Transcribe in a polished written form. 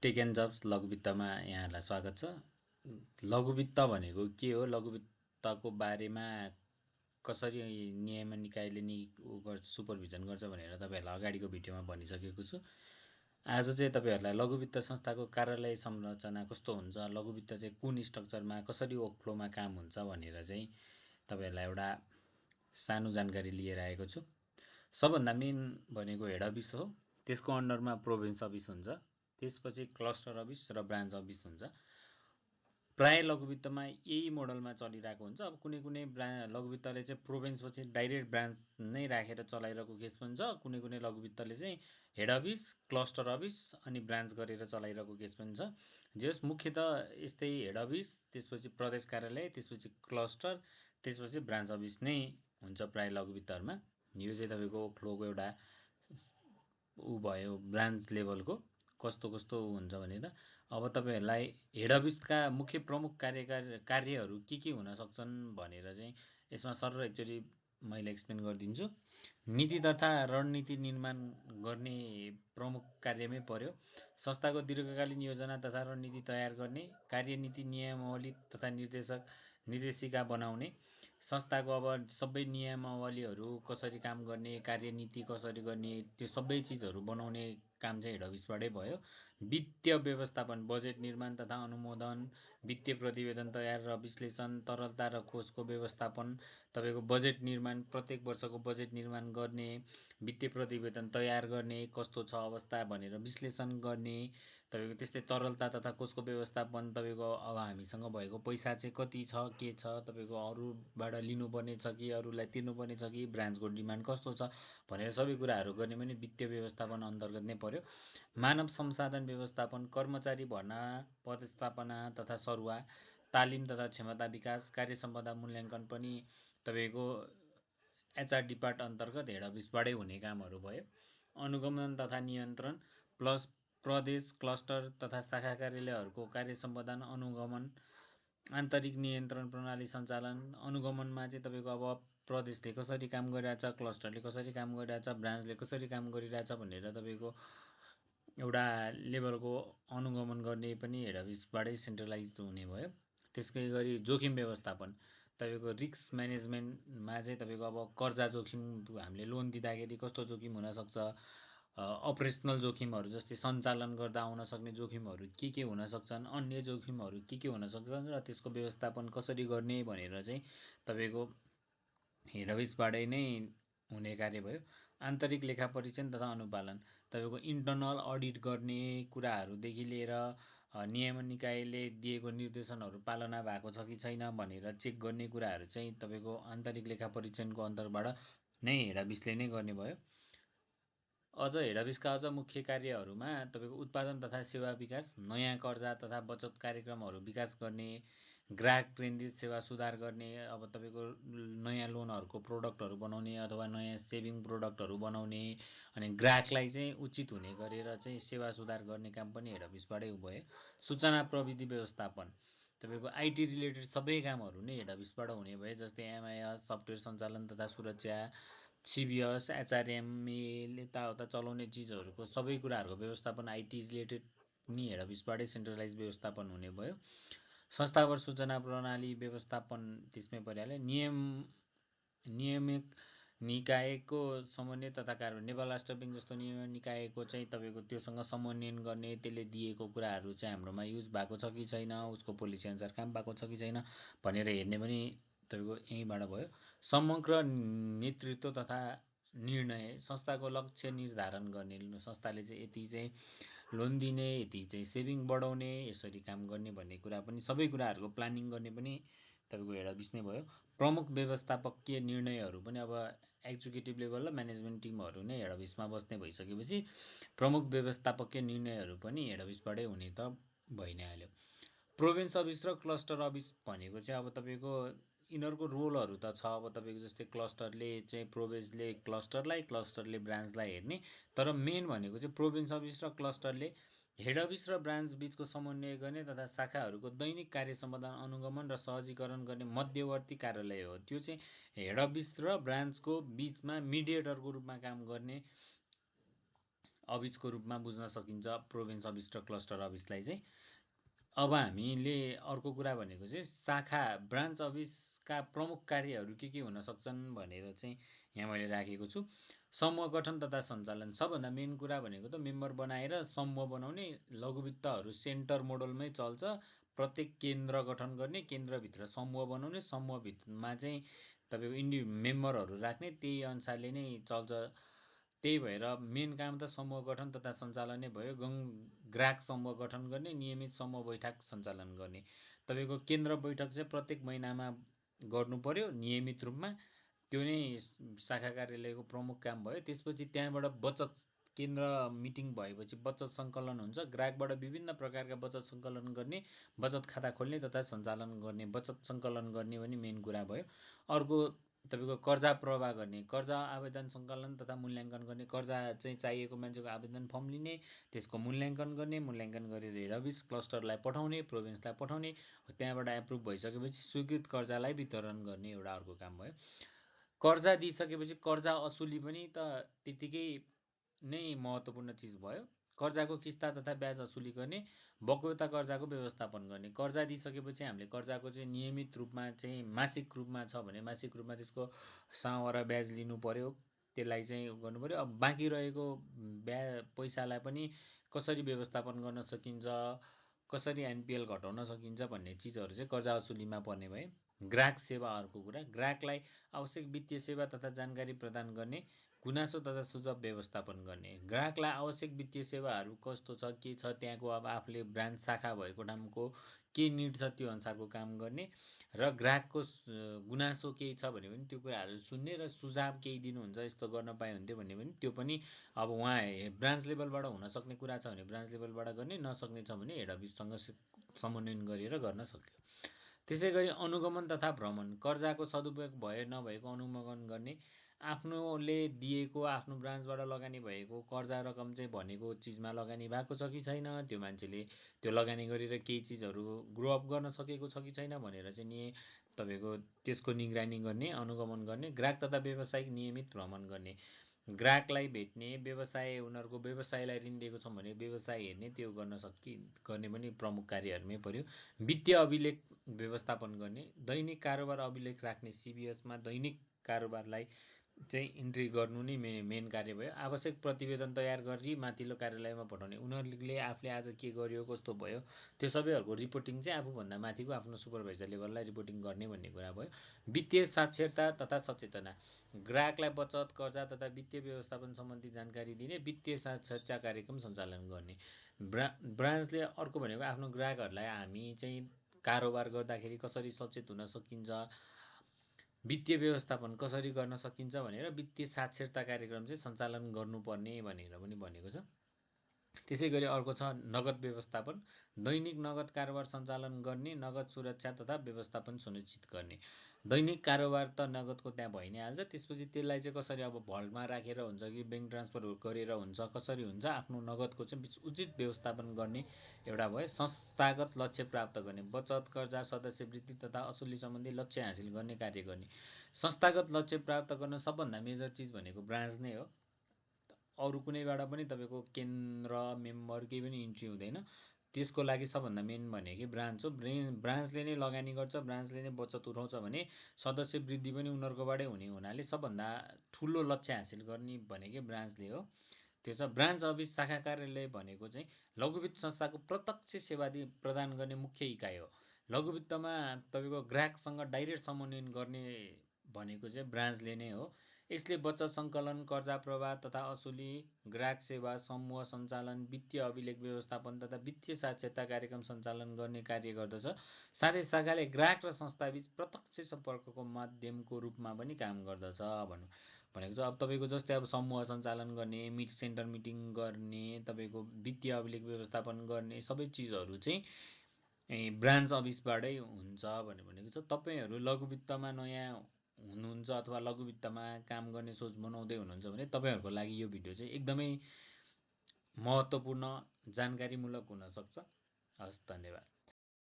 Take and jobs लघुवित्तमा यहाँहरूलाई स्वागत छ। लघुवित्त भनेको के हो, लघुवित्तको बारेमा कसरी नियमन निकायले सुपरभिजन गर्छ भनेर तपाईँहरूलाई अगाडिको भिडियोमा भनिसकेको छु। आज चाहिँ तपाईँहरूलाई लघुवित्त संस्थाको कार्यालय संरचना कस्तो हुन्छ, लघुवित्त चाहिँ कुन स्ट्रक्चरमा कसरी वर्कफ्लोमा काम हुन्छ भनेर चाहिँ तपाईँहरूलाई एउटा सानो जानकारी लिएर आएको छु। सबभन्दा मेन भनेको हेड अफिस हो, त्यसको अन्डरमा प्रोभिन्स अफिस हुन्छ, त्यसपछि क्लस्टर अफिस र ब्रान्च अफिस हुन्छ। प्राय लघुवित्तमा यही मोडलमा चलिरहेको हुन्छ। अब कुनै कुनै लघुवित्तले चाहिँ प्रोभिन्सपछि डाइरेक्ट ब्रान्च नै राखेर चलाइरहेको केस पनि छ। कुनै कुनै लघुवित्तले चाहिँ हेड अफिस, क्लस्टर अफिस अनि ब्रान्च गरेर चलाइरहेको केस पनि छ। जस मुख्यतः यस्तै हेड अफिस, त्यसपछि प्रदेश कार्यालय, त्यसपछि क्लस्टर, त्यसपछि ब्रान्च अफिस नै हुन्छ प्राय लघुवित्तहरूमा। यो चाहिँ तपाईँको फ्लोको एउटा भयो ब्रान्च लेभलको कस्तो कस्तो हुन्छ भनेर। अब तपाईँहरूलाई हेड अफिसका मुख्य प्रमुख कार्यहरू के हुन सक्छन् भनेर चाहिँ यसमा सर एकचोटि मैले एक्सप्लेन गरिदिन्छु। नीति तथा रणनीति निर्माण गर्ने प्रमुख कार्यमै पर्यो। संस्थाको दीर्घकालीन योजना तथा रणनीति तयार गर्ने, कार्यनीति नियमावली तथा निर्देशिका बनाउने, संस्थाको अब सबै नियमावलीहरू कसरी काम गर्ने, कार्यनीति कसरी गर्ने, त्यो सबै चिजहरू बनाउने काम चाहिँ हेड अफिसबाटै भयो। वित्तीय व्यवस्थापन, बजेट निर्माण तथा अनुमोदन, वित्तीय प्रतिवेदन तयार र विश्लेषण, तरलता र कोषको व्यवस्थापन, तपाईँको बजेट निर्माण, प्रत्येक वर्षको बजेट निर्माण गर्ने, वित्तीय प्रतिवेदन तयार गर्ने, कस्तो छ अवस्था भनेर विश्लेषण गर्ने, तपाईँको त्यस्तै तरलता तथा कोषको व्यवस्थापन, तपाईँको अब हामीसँग भएको पैसा चाहिँ कति छ, के छ, तपाईँको अरूबाट लिनुपर्ने छ कि अरूलाई तिर्नुपर्ने छ कि ब्रान्चको डिमान्ड कस्तो छ भनेर सबै कुराहरू गर्ने पनि वित्तीय व्यवस्थापन अन्तर्गत नै पर्यो। मानव संसाधन व्यवस्थापन, कर्मचारी भर्ना, पदस्थापना तथा सरुवा, तालिम तथा क्षमता विकास, कार्यसम्पदा मूल्याङ्कन पनि तपाईँको एचआर डिपार्ट अन्तर्गत हेड अफिसबाटै हुने कामहरू भयो। अनुगमन तथा नियन्त्रण प्लस प्रदेश, क्लस्टर तथा शाखा कार्यालयहरूको कार्यसम्पादन, अनुगमन, आन्तरिक नियन्त्रण प्रणाली सञ्चालन। अनुगमनमा चाहिँ तपाईँको अब प्रदेशले कसरी काम गरिरहेछ, क्लस्टरले कसरी काम गरिरहेछ, ब्रान्चले कसरी काम गरिरहेछ भनेर तपाईँको एउटा लेभलको अनुगमन गर्ने पनि हेड अफिसबाटै सेन्ट्रलाइज हुने भयो। त्यसै गरी जोखिम व्यवस्थापन, तपाईँको रिस्क म्यानेजमेन्टमा चाहिँ तपाईँको अब कर्जा जोखिम, हामीले लोन दिँदाखेरि कस्तो जोखिम हुनसक्छ, अपरेसनल जोखिमहरू जस्तै सञ्चालन गर्दा आउन सक्ने जोखिमहरू के हुन सक्छन्, अन्य जोखिमहरू के हुन सक्छन् र त्यसको व्यवस्थापन कसरी गर्ने भनेर चाहिँ तपाईँको हेड अफिसबाटै नै हुने कार्य भयो। आन्तरिक लेखा परीक्षण तथा अनुपालन, तपाईँको इन्टर्नल अडिट गर्ने कुराहरूदेखि लिएर नियमन निकायले दिएको निर्देशनहरू पालना भएको छ कि छैन भनेर चेक गर्ने कुराहरू चाहिँ तपाईँको आन्तरिक लेखा परीक्षणको अन्तर्बाट नै हेड अफिसले नै गर्ने भयो। अझ हेड अफिसका अझ मुख्य कार्यहरूमा तपाईँको उत्पादन तथा सेवा विकास, नयाँ कर्जा तथा बचत कार्यक्रमहरू विकास गर्ने, ग्राहक केन्द्रित सेवा सुधार गर्ने, अब तपाईँको नयाँ लोनहरूको प्रोडक्टहरू बनाउने अथवा नयाँ सेभिङ प्रोडक्टहरू बनाउने अनि ग्राहकलाई चाहिँ उचित हुने गरेर चाहिँ सेवा सुधार गर्ने काम पनि हेड अफिसबाटै भयो। सूचना प्रविधि व्यवस्थापन, तपाईँको आइटी रिलेटेड सबै कामहरू नै हेड अफिसबाट हुने भए, जस्तै एमआइएस, सफ्टवेयर सञ्चालन तथा सुरक्षा, सिबिएस, एचआरएम, यताउता चलाउने चिजहरूको सबै कुराहरूको व्यवस्थापन आइटी रिलेटेड नि हेड अफिसबाटै सेन्ट्रलाइज व्यवस्थापन हुने भयो। संस्थागत सूचना प्रणाली व्यवस्थापन त्यसमै परिहाल्यो। नियमित निकायको समन्वय तथा कार्य, नेपाल राष्ट्र ब्याङ्क जस्तो नियमन निकायको चाहिँ तपाईँको त्योसँग समन्वयन गर्ने, त्यसले दिएको कुराहरू चाहिँ हाम्रोमा युज भएको छ कि छैन, उसको पोलिसी अनुसार काम भएको छ कि छैन भनेर हेर्ने पनि तपाईँको यहीँबाट भयो। समग्र नेतृत्व तथा निर्णय, संस्थाको लक्ष्य निर्धारण गर्ने, संस्थाले चाहिँ यति चाहिँ लोन दिने, यति चाहिँ सेभिङ बढाउने, यसरी काम गर्ने भन्ने कुरा पनि सबै कुराहरूको प्लानिङ गर्ने पनि तपाईँको हेड अफिस नै भयो। प्रमुख व्यवस्थापकीय निर्णयहरू पनि अब एक्जिक्युटिभ लेभल र म्यानेजमेन्ट टिमहरू नै हेड अफिसमा बस्ने भइसकेपछि प्रमुख व्यवस्थापकीय निर्णयहरू पनि हेड अफिसबाटै हुने त भइ नै हाल्यो। प्रोभिन्स अफिस र क्लस्टर अफिस भनेको चाहिँ अब तपाईँको यिनीहरूको रोलहरू त छ। अब तपाईँको जस्तै क्लस्टरले चाहिँ प्रोभिन्सले क्लस्टरलाई, क्लस्टरले ब्रान्चलाई हेर्ने, तर मेन भनेको चाहिँ प्रोभिन्स अफिस र क्लस्टरले हेड अफिस र ब्रान्च बिचको समन्वय गर्ने तथा शाखाहरूको दैनिक कार्य सम्पादन, अनुगमन र सहजीकरण गर्ने मध्यवर्ती कार्यालय हो। त्यो चाहिँ हेड अफिस र ब्रान्चको बिचमा मिडिएटरको रूपमा काम गर्ने अफिसको रूपमा बुझ्न सकिन्छ प्रोभिन्स अफिस र क्लस्टर अफिसलाई चाहिँ। अब हामीले अर्को कुरा भनेको चाहिँ शाखा ब्रान्च अफिसका प्रमुख कार्यहरू के हुन सक्छन् भनेर चाहिँ यहाँ मैले राखेको छु। समूह गठन तथा सञ्चालन, सबभन्दा मेन कुरा भनेको त मेम्बर बनाएर समूह बनाउने। लघुवित्तहरू सेन्टर मोडलमै चल्छ। प्रत्येक केन्द्र गठन गर्ने, केन्द्रभित्र समूह बनाउने, समूहभित्रमा चाहिँ तपाईँको मेम्बरहरू राख्ने, त्यही अनुसारले नै चल्छ। त्यही भएर मेन काम त समूह गठन तथा सञ्चालन नै भयो। ग्राहक समूह गठन गर्ने, नियमित समूह बैठक सञ्चालन गर्ने। तपाईँको केन्द्र बैठक चाहिँ प्रत्येक महिनामा गर्नु पर्यो नियमित रूपमा, त्यो नै शाखा कार्यालयको प्रमुख काम भयो। त्यसपछि त्यहाँबाट बचत केन्द्र मिटिङ भएपछि बचत सङ्कलन हुन्छ। ग्राहकबाट विभिन्न प्रकारका बचत सङ्कलन गर्ने, बचत खाता खोल्ने तथा सञ्चालन गर्ने, बचत सङ्कलन गर्ने पनि मेन कुरा भयो। अर्को तपाईँको कर्जा प्रवाह गर्ने, कर्जा आवेदन सङ्कलन तथा मूल्याङ्कन गर्ने। कर्जा चाहिँ चाहिएको मान्छेको आवेदन फर्म लिने, त्यसको मूल्याङ्कन गर्ने, मूल्याङ्कन गरेर हेड अफिस क्लस्टरलाई पठाउने, प्रोभिन्सलाई पठाउने, त्यहाँबाट एप्रुभ भइसकेपछि स्वीकृत कर्जालाई वितरण गर्ने एउटा अर्को काम भयो। कर्जा दिइसकेपछि कर्जा असुली पनि त त्यतिकै नै महत्त्वपूर्ण चिज भयो। कर्जाको किस्ता तथा ब्याज असुली गर्ने, बक्यौता कर्जाको व्यवस्थापन गर्ने। कर्जा दिइसकेपछि हामीले कर्जाको चाहिँ नियमित रूपमा चाहिँ मासिक रूपमा छ भने मासिक रूपमा त्यसको सावरा ब्याज लिनु पर्यो, त्यसलाई चाहिँ गर्नु पर्यो। अब बाँकी रहेको पैसालाई पनि कसरी व्यवस्थापन गर्न सकिन्छ, कसरी एनपिएल घटाउन सकिन्छ भन्ने चिजहरू चाहिँ कर्जा असुलीमा पर्ने भए। ग्राहक सेवा अर्को कुरा, ग्राहकलाई आवश्यक वित्तीय सेवा तथा जानकारी प्रदान गर्ने, गुनासो तथा सुझाव व्यवस्थापन गर्ने। ग्राहकलाई आवश्यक वित्तीय सेवाहरू कस्तो छ, के छ, त्यहाँको अब आफूले ब्रान्च शाखा भएको ठाउँको के निड छ त्यो अनुसारको काम गर्ने, र ग्राहकको गुनासो केही छ भने पनि त्यो कुराहरू सुन्ने, र सुझाव केही दिनुहुन्छ यस्तो गर्न पाए हुन्थ्यो भन्ने पनि त्यो पनि अब उहाँ ब्रान्च लेभलबाट हुनसक्ने कुरा छ भने ब्रान्च लेभलबाट गर्ने, नसक्ने छ भने हेड अफिससँग समन्वयन गरेर गर्न सक्यो। त्यसै गरी अनुगमन तथा भ्रमण, कर्जाको सदुपयोग भए नभएको अनुगमन गर्ने। आफ्नोले दिएको, आफ्नो ब्रान्चबाट लगानी भएको कर्जा रकम चाहिँ भनेको चिजमा लगानी भएको छ कि छैन, त्यो मान्छेले त्यो लगानी गरेर केही चिजहरू ग्रो अप गर्न सकेको छ कि छैन भनेर चाहिँ नि तपाईँको त्यसको निगरानी गर्ने, अनुगमन गर्ने। ग्राहक तथा व्यावसायिक नियमित भ्रमण गर्ने, ग्राहकलाई भेट्ने, व्यवसाय उनीहरूको व्यवसायलाई ऋण दिएको छ भने व्यवसाय हेर्ने, त्यो गर्ने पनि प्रमुख कार्यहरूमै पर्यो। वित्तीय अभिलेख व्यवस्थापन गर्ने, दैनिक कारोबार अभिलेख राख्ने, सिबिएसमा दैनिक कारोबारलाई चाहिँ इन्ट्री गर्नु नै मेन कार्य भयो। आवश्यक प्रतिवेदन तयार गरी माथिल्लो कार्यालयमा पठाउने, उनीहरूले आफूले आज के गर्यो, कस्तो भयो, त्यो सबैहरूको रिपोर्टिङ चाहिँ आफूभन्दा माथिको आफ्नो सुपरभाइजर लेभललाई रिपोर्टिङ गर्ने भन्ने कुरा भयो। वित्तीय साक्षरता तथा सचेतना, ग्राहकलाई बचत, कर्जा तथा वित्तीय व्यवस्थापन सम्बन्धी जानकारी दिने, वित्तीय साक्षरता कार्यक्रम सञ्चालन गर्ने। ब्रान्चले अर्को भनेको आफ्नो ग्राहकहरूलाई हामी चाहिँ कारोबार गर्दाखेरि कसरी सचेत हुन सकिन्छ, वित्तीय व्यवस्थापन कसरी गर्न सकिन्छ भनेर वित्तीय साक्षरता कार्यक्रम चाहिँ सञ्चालन गर्नुपर्ने भनेर पनि भनेको छ। त्यसै गरी अर्को छ नगद व्यवस्थापन, दैनिक नगद कारोबार सञ्चालन गर्ने, नगद सुरक्षा तथा व्यवस्थापन सुनिश्चित गर्ने। दैनिक कारोबार त नगदको त्यहाँ भइ नै हाल्छ, त्यसपछि त्यसलाई चाहिँ कसरी अब भल्टमा राखेर हुन्छ कि ब्याङ्क ट्रान्सफर गरेर हुन्छ, कसरी हुन्छ, आफ्नो नगदको चाहिँ उचित व्यवस्थापन गर्ने एउटा भयो। संस्थागत लक्ष्य प्राप्त गर्ने, बचत, कर्जा, सदस्य वृद्धि तथा असुली सम्बन्धी लक्ष्य हासिल गर्ने कार्य गर्ने। संस्थागत लक्ष्य प्राप्त गर्न सबभन्दा मेजर चिज भनेको ब्रान्च नै हो। अरू कुनैबाट पनि तपाईँको केन्द्र मेम्बर केही पनि इन्ट्री हुँदैन। त्यसको लागि सबभन्दा मेन भनेकै ब्रान्च हो। ब्रान्चले नै लगानी गर्छ, ब्रान्चले नै बचत उठाउँछ भने सदस्य वृद्धि पनि उनीहरूकोबाटै हुने हुनाले सबभन्दा ठुलो लक्ष्य हासिल गर्ने भनेकै ब्रान्चले हो। त्यो छ ब्रान्च अफिस शाखा कार्यालय भनेको चाहिँ लघुवित्त संस्थाको प्रत्यक्ष सेवा प्रदान गर्ने मुख्य इकाइ हो। लघुवित्तमा तपाईँको ग्राहकसँग डाइरेक्ट समन्वयन गर्ने भनेको चाहिँ ब्रान्चले नै हो। यसले बचत सङ्कलन, कर्जा प्रवाह तथा असुली, ग्राहक सेवा, समूह सञ्चालन, वित्तीय अभिलेख व्यवस्थापन तथा वित्तीय साक्षरता कार्यक्रम सञ्चालन गर्ने कार्य गर्दछ। साथै शाखाले ग्राहक र संस्थाबीच प्रत्यक्ष सम्पर्कको माध्यमको रूपमा पनि काम गर्दछ भनेको छ। अब तपाईँको जस्तै अब समूह सञ्चालन गर्ने, सेन्टर मिटिङ गर्ने, तपाईँको वित्तीय अभिलेख व्यवस्थापन गर्ने सबै चिजहरू चाहिँ ब्रान्च अफिसबाटै हुन्छ भनेको छ। तपाईँहरू लघुवित्तमा नयाँ हुनुहुन्छ अथवा लघुवित्तमा काम गर्ने सोच बनाउँदै हुनुहुन्छ भने तपाईँहरूको लागि यो भिडियो चाहिँ एकदमै महत्त्वपूर्ण जानकारीमूलक हुनसक्छ। हस्, धन्यवाद।